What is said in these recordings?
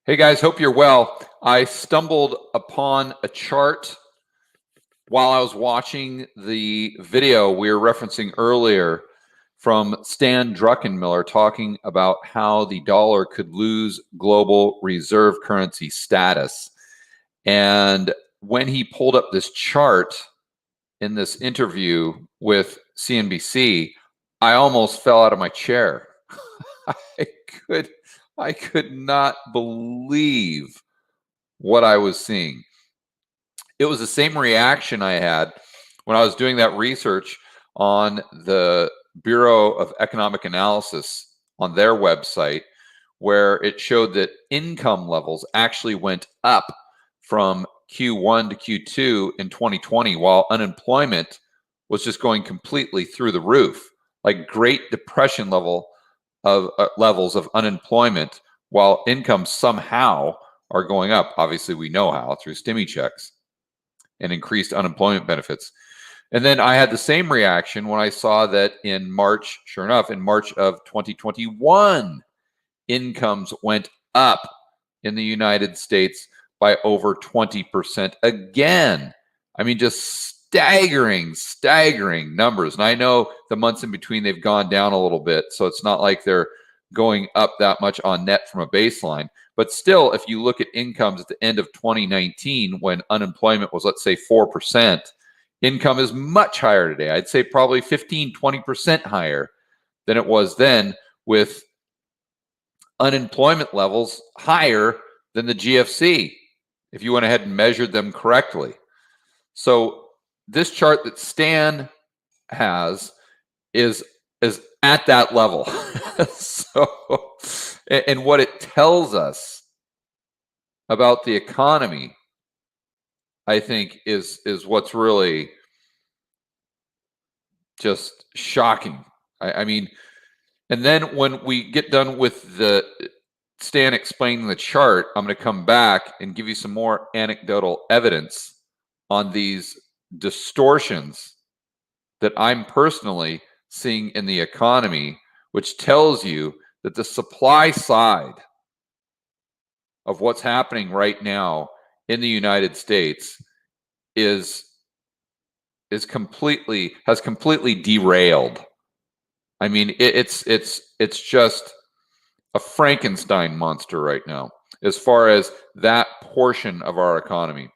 Hey guys, hope you're well. I stumbled upon a chart while I was watching the video we were referencing earlier from Stan Druckenmiller talking about how the dollar could lose global reserve currency status. And when he pulled up this chart in this interview with CNBC, I almost fell out of my chair. I could not believe what I was seeing. It was the same reaction I had when I was doing that research on the Bureau of Economic Analysis on their website, where it showed that income levels actually went up from Q1 to Q2 in 2020, while unemployment was just going completely through the roof, like Great Depression levels of unemployment, while incomes somehow are going up. Obviously, we know how, through stimmy checks and increased unemployment benefits. And then I had the same reaction when I saw that in March, sure enough, in March of 2021, incomes went up in the United States by over 20% again. I mean, just staggering numbers. And I know the months in between they've gone down a little bit, so it's not like they're going up that much on net from a baseline. But still, if you look at incomes at the end of 2019, when unemployment was, let's say, 4%, income is much higher today. I'd say probably 15, 20% higher than it was then, with unemployment levels higher than the GFC, if you went ahead and measured them correctly. So this chart that Stan has is at that level. So, and what it tells us about the economy, I think, is what's really just shocking. I mean, and then when we get done with the Stan explaining the chart, I'm going to come back and give you some more anecdotal evidence on these distortions that I'm personally seeing in the economy, which tells you that the supply side of what's happening right now in the United States has completely derailed. I mean, it's just a Frankenstein monster right now as far as that portion of our economy.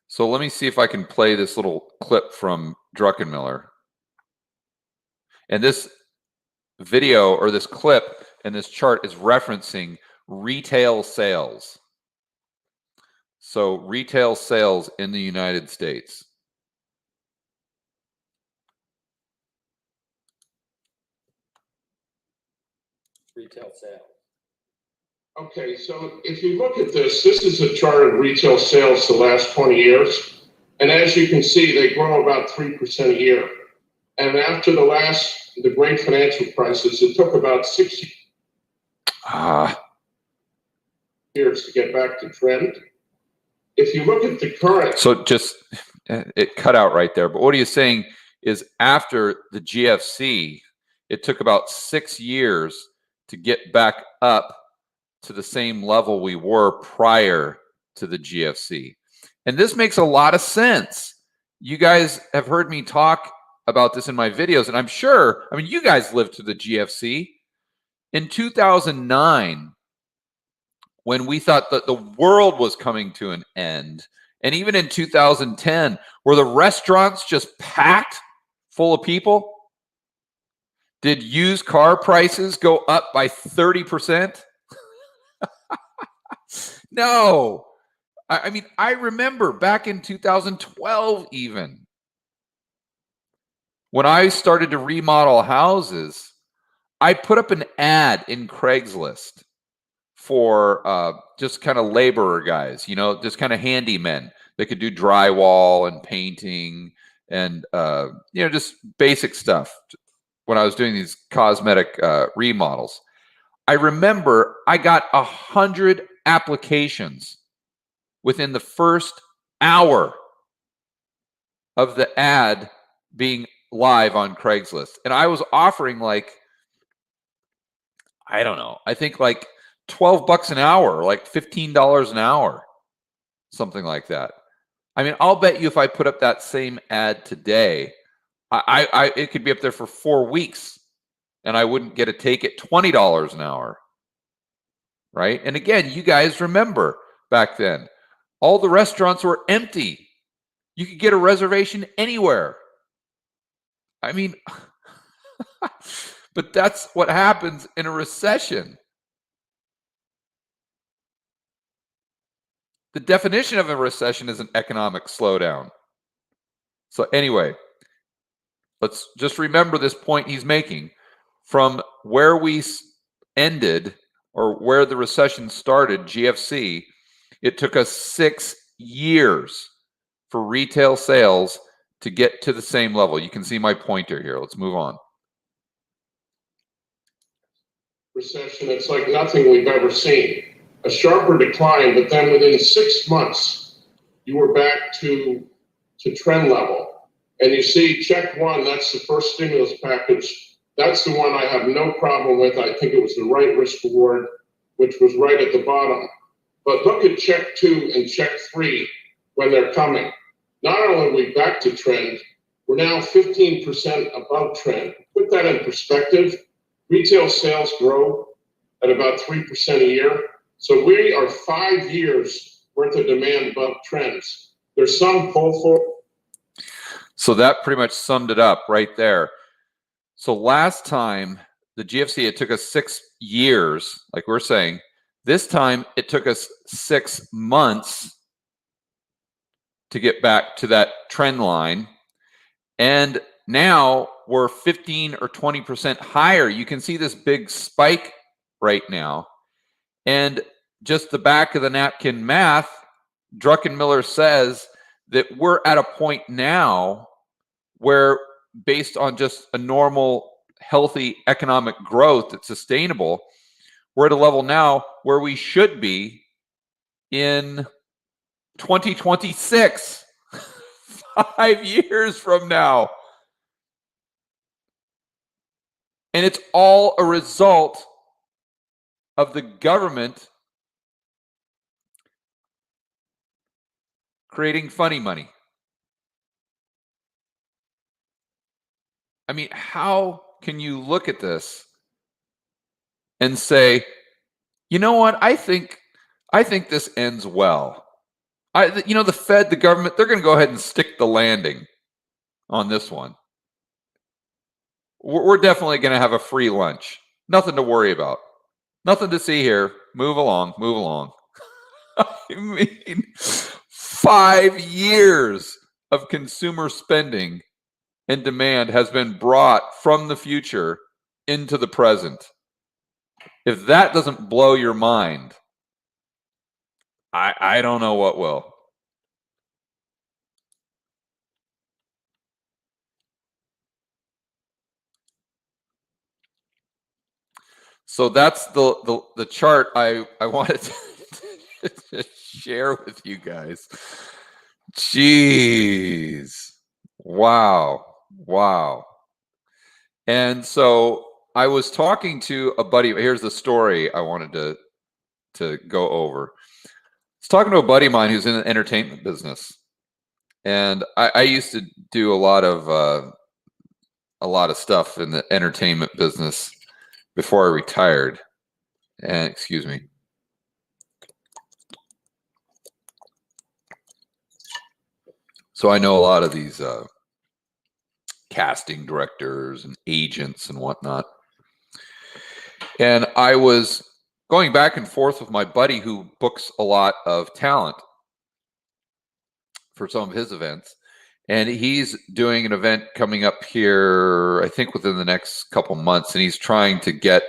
So let me see if I can play this little clip from Druckenmiller. And this video, or this clip and this chart, is referencing retail sales. So retail sales in the United States. Retail sales. Okay, so if you look at this is a chart of retail sales the last 20 years. And as you can see, they grow about 3% a year. And after the great financial crisis, it took about 60 years to get back to trend. If you look at the current... So just, it cut out right there. But what he is saying is, after the GFC, it took about 6 years to get back up to the same level we were prior to the GFC. And this makes a lot of sense. You guys have heard me talk about this in my videos, and I'm sure, I mean, you guys lived through the GFC. In 2009, when we thought that the world was coming to an end, and even in 2010, were the restaurants just packed full of people? Did used car prices go up by 30%? No. I mean, I remember back in 2012 even, when I started to remodel houses, I put up an ad in Craigslist for just kind of laborer guys, you know, just kind of handymen that could do drywall and painting and, you know, just basic stuff when I was doing these cosmetic remodels. I remember I got 100 applications within the first hour of the ad being live on Craigslist. And I was offering like, I don't know, I think like $12 an hour, like $15 an hour, something like that. I mean, I'll bet you if I put up that same ad today, it could be up there for 4 weeks and I wouldn't get a take at $20 an hour. Right? And again, you guys remember back then, all the restaurants were empty. You could get a reservation anywhere. I mean, but that's what happens in a recession. The definition of a recession is an economic slowdown. So anyway, let's just remember this point he's making. From where we ended, or where the recession started, GFC, it took us 6 years for retail sales to get to the same level. You can see my pointer here. Let's move on. Recession, it's like nothing we've ever seen. A sharper decline, but then within 6 months, you were back to trend level. And you see, check one, that's the first stimulus package. That's the one I have no problem with. I think it was the right risk reward, which was right at the bottom. But look at check two and check three when they're coming. Not only are we back to trend, we're now 15% above trend. Put that in perspective. Retail sales grow at about 3% a year. So we are 5 years worth of demand above trends. There's some pull forward. So that pretty much summed it up right there. So last time, the GFC, it took us 6 years, like we're saying. This time, it took us 6 months to get back to that trend line. And now we're 15 or 20% higher. You can see this big spike right now. And just the back of the napkin math, Druckenmiller says that we're at a point now where, based on just a normal, healthy economic growth that's sustainable, we're at a level now where we should be in 2026, 5 years from now. And it's all a result of the government creating funny money. I mean, how can you look at this and say, you know what, I think this ends well. The Fed, the government, they're going to go ahead and stick the landing on this one. We're definitely going to have a free lunch. Nothing to worry about. Nothing to see here. Move along, move along. I mean, 5 years of consumer spending and demand has been brought from the future into the present. If that doesn't blow your mind, I don't know what will. So that's the chart I wanted to share with you guys. Jeez. Wow. And so I was talking to a buddy. Here's the story I wanted to go over. I was talking to a buddy of mine who's in the entertainment business. And I used to do a lot of stuff in the entertainment business before I retired. And excuse me. So I know a lot of these casting directors and agents and whatnot. And I was going back and forth with my buddy who books a lot of talent for some of his events. And he's doing an event coming up here, I think within the next couple months. And he's trying to get,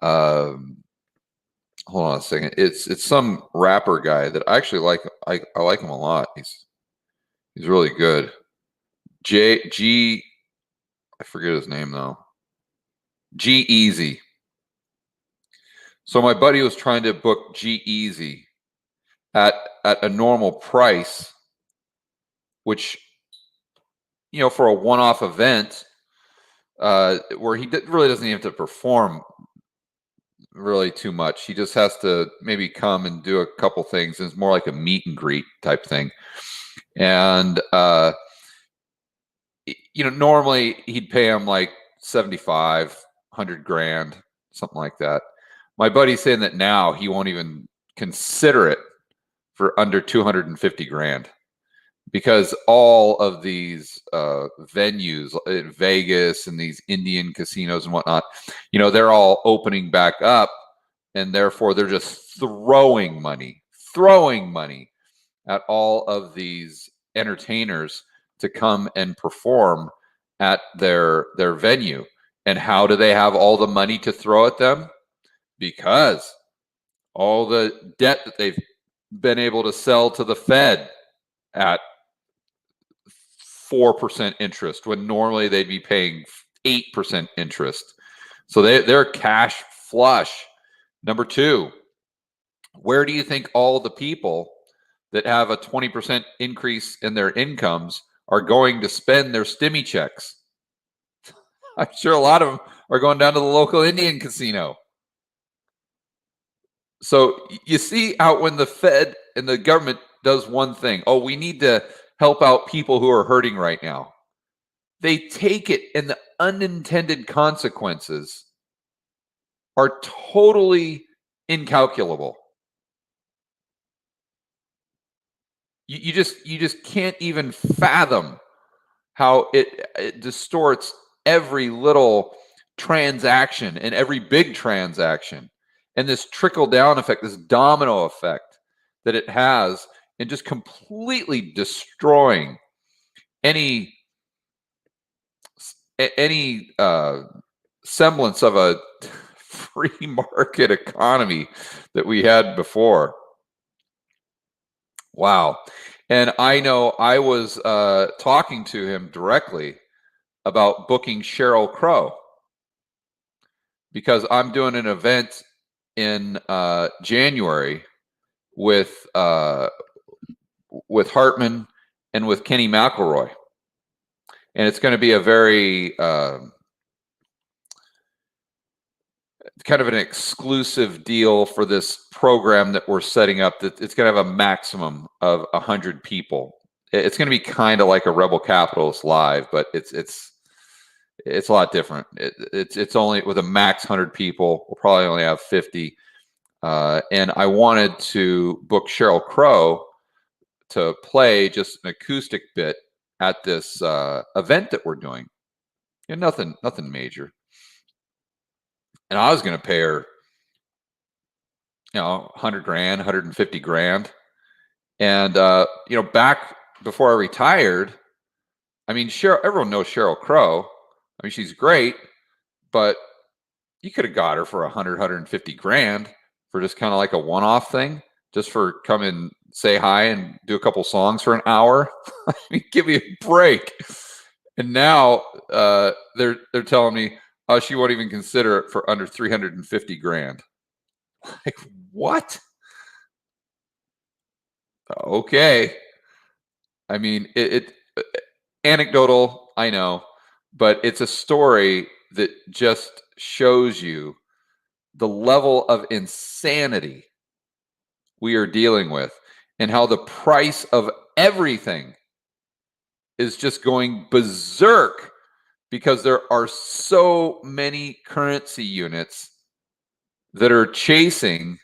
hold on a second. It's some rapper guy that I actually like. I like him a lot. He's really good. I forget his name though. G-Eazy. So my buddy was trying to book G-Eazy at a normal price, which for a one-off event where he really doesn't even have to perform really too much. He just has to maybe come and do a couple things. It's more like a meet and greet type thing. And, normally he'd pay him like 75, 100 grand, something like that. My buddy's saying that now he won't even consider it for under 250 grand. Because all of these venues in Vegas and these Indian casinos and whatnot, they're all opening back up, and therefore they're just throwing money at all of these entertainers to come and perform at their venue. And how do they have all the money to throw at them? Because all the debt that they've been able to sell to the Fed at 4% interest when normally they'd be paying 8% interest. So they're cash flush. Number two, where do you think all the people that have a 20% increase in their incomes are going to spend their stimmy checks? I'm sure a lot of them are going down to the local Indian casino. So you see how when the Fed and the government does one thing, we need to help out people who are hurting right now. They take it, and the unintended consequences are totally incalculable. You just can't even fathom how it distorts every little transaction and every big transaction, and this trickle down effect, this domino effect that it has, and just completely destroying any semblance of a free market economy that we had before. Wow. And I know I was talking to him directly about booking Sheryl Crow, because I'm doing an event in January with Hartman and with Kenny McElroy. And it's going to be a very kind of an exclusive deal for this program that we're setting up. That it's going to have a maximum of 100 people. It's going to be kind of like a Rebel Capitalist Live, but it's a lot different. It's only with a max 100 people. We'll probably only have 50. And I wanted to book Sheryl Crow to play just an acoustic bit at this event that we're doing. Nothing major. And I was going to pay her, 100 grand, 150 grand. And, back before I retired, I mean, everyone knows Sheryl Crow. I mean, she's great, but you could have got her for 100, 150 grand for just kind of like a one-off thing, just for come and say hi and do a couple songs for an hour. I mean, give me a break. And now they're telling me, she won't even consider it for under 350 grand. Like, what? Okay. I mean, it anecdotal, I know, but it's a story that just shows you the level of insanity we are dealing with, and how the price of everything is just going berserk because there are so many currency units that are chasing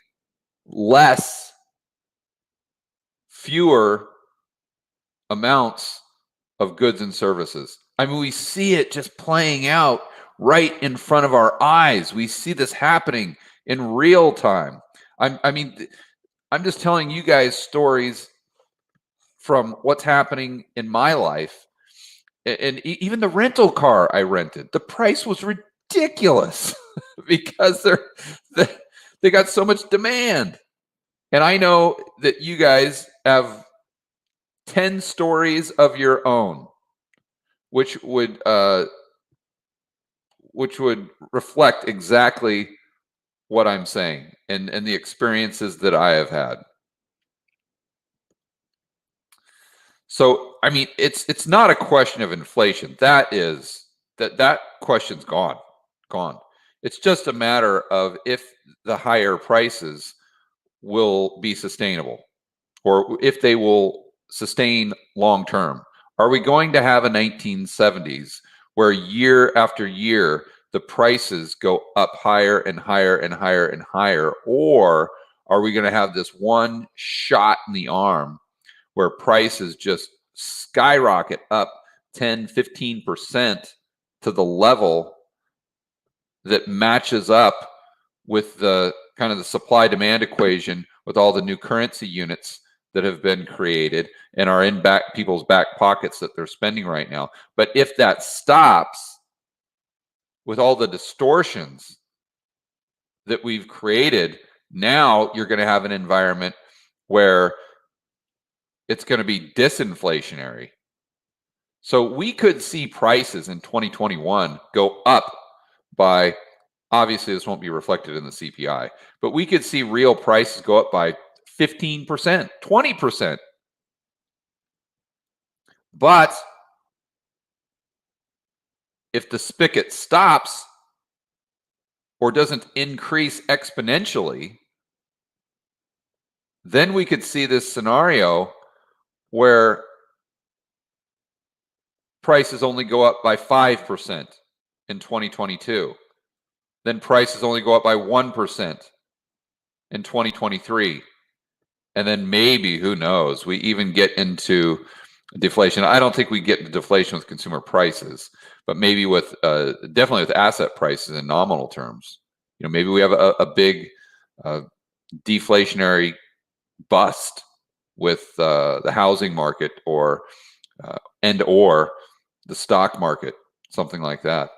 fewer amounts of goods and services. I mean, we see it just playing out right in front of our eyes. We see this happening in real time. I'm just telling you guys stories from what's happening in my life. And even the rental car I rented, the price was ridiculous because they got so much demand. And I know that you guys have 10 stories of your own, which would reflect exactly what I'm saying and the experiences that I have had. So, I mean, it's not a question of inflation. That question's gone. It's just a matter of if the higher prices will be sustainable or if they will sustain long term. Are we going to have a 1970s where year after year the prices go up higher and higher and higher and higher? Or are we going to have this one shot in the arm where prices just skyrocket up 10, 15% to the level that matches up with the kind of the supply demand equation with all the new currency units that have been created and are in people's back pockets that they're spending right now? But if that stops with all the distortions that we've created, now you're going to have an environment where it's going to be disinflationary. So we could see prices in 2021 go up by, obviously this won't be reflected in the CPI, but we could see real prices go up by 15%, 20%. But if the spigot stops or doesn't increase exponentially, then we could see this scenario where prices only go up by 5% in 2022. Then prices only go up by 1% in 2023. And then maybe, who knows, we even get into deflation. I don't think we get into deflation with consumer prices, but maybe with definitely with asset prices in nominal terms. You know, maybe we have a big deflationary bust with the housing market or the stock market, something like that.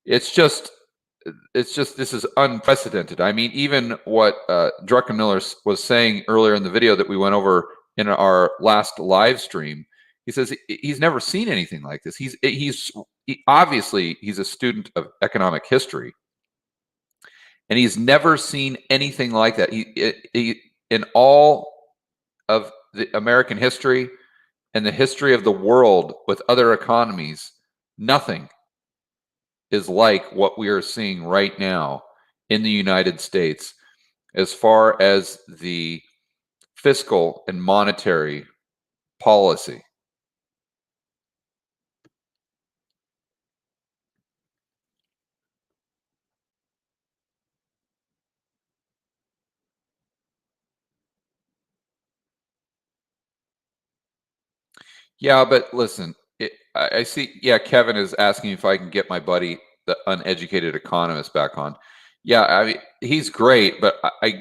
It's just this is unprecedented. I mean, even what Druckenmiller was saying earlier in the video that we went over in our last live stream, he says he's never seen anything like this. Obviously he's a student of economic history, and he's never seen anything like that. He in all of the American history and the history of the world with other economies, nothing is like what we are seeing right now in the United States as far as the fiscal and monetary policy. Yeah, but listen, I see. Yeah, Kevin is asking if I can get my buddy, the uneducated economist, back on. Yeah, I mean, he's great, but I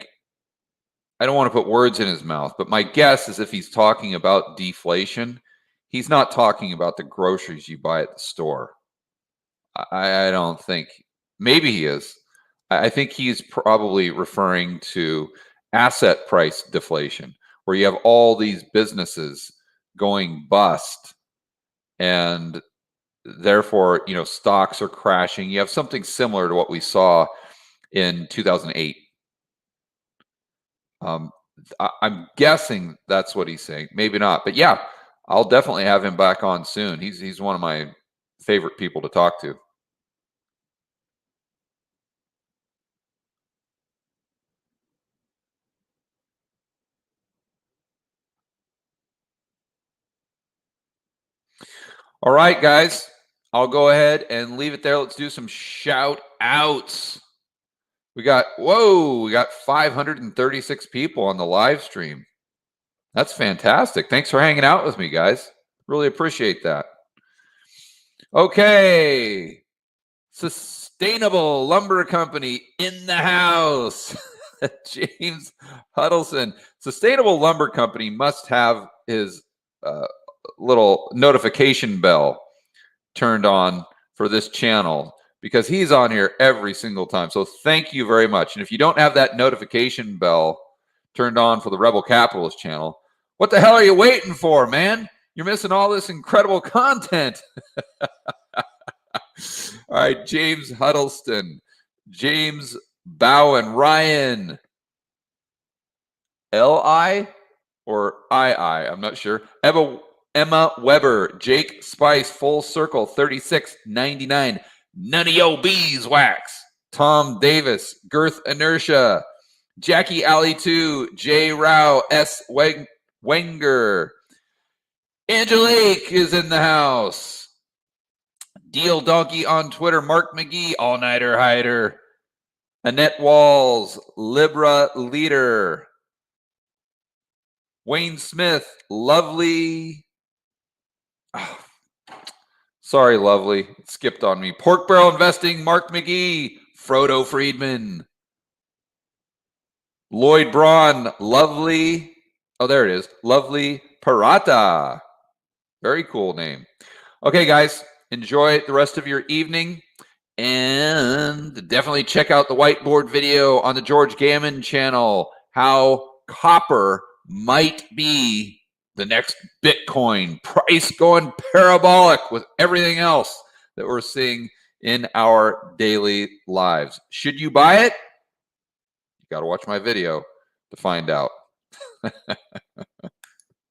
don't want to put words in his mouth. But my guess is if he's talking about deflation, he's not talking about the groceries you buy at the store. I don't think. Maybe he is. I think he's probably referring to asset price deflation, where you have all these businesses going bust, and therefore, you know, stocks are crashing. You have something similar to what we saw in 2008. I'm guessing that's what he's saying. Maybe not, but yeah, I'll definitely have him back on soon. He's one of my favorite people to talk to. All right, guys, I'll go ahead and leave it there. Let's do some shout outs. We got 536 people on the live stream. That's fantastic. Thanks for hanging out with me, guys. Really appreciate that. Okay. Sustainable Lumber Company in the house. James Huddleston. Sustainable Lumber Company must have his little notification bell turned on for this channel because he's on here every single time. So thank you very much. And if you don't have that notification bell turned on for the Rebel Capitalist channel, what the hell are you waiting for, man? You're missing all this incredible content. All right, James Huddleston, James Bowen, Ryan, L.I. or I, I'm not sure. Eva Emma Weber, Jake Spice, Full Circle, $36.99. None of yo beeswax. Tom Davis, Girth Inertia, Jackie Alley 2, J Rao, S. Wenger. Angelique is in the house. Deal Donkey on Twitter, Mark McGee, All Nighter Hider. Annette Walls, Libra Leader. Wayne Smith, Lovely. Oh, sorry, Lovely. It skipped on me. Pork Barrel Investing, Mark McGee. Frodo Friedman. Lloyd Braun, Lovely. Oh, there it is. Lovely Parata. Very cool name. Okay, guys, enjoy the rest of your evening. And definitely check out the whiteboard video on the George Gammon channel, how copper might be the next Bitcoin. Price going parabolic with everything else that we're seeing in our daily lives. Should you buy it? You got to watch my video to find out.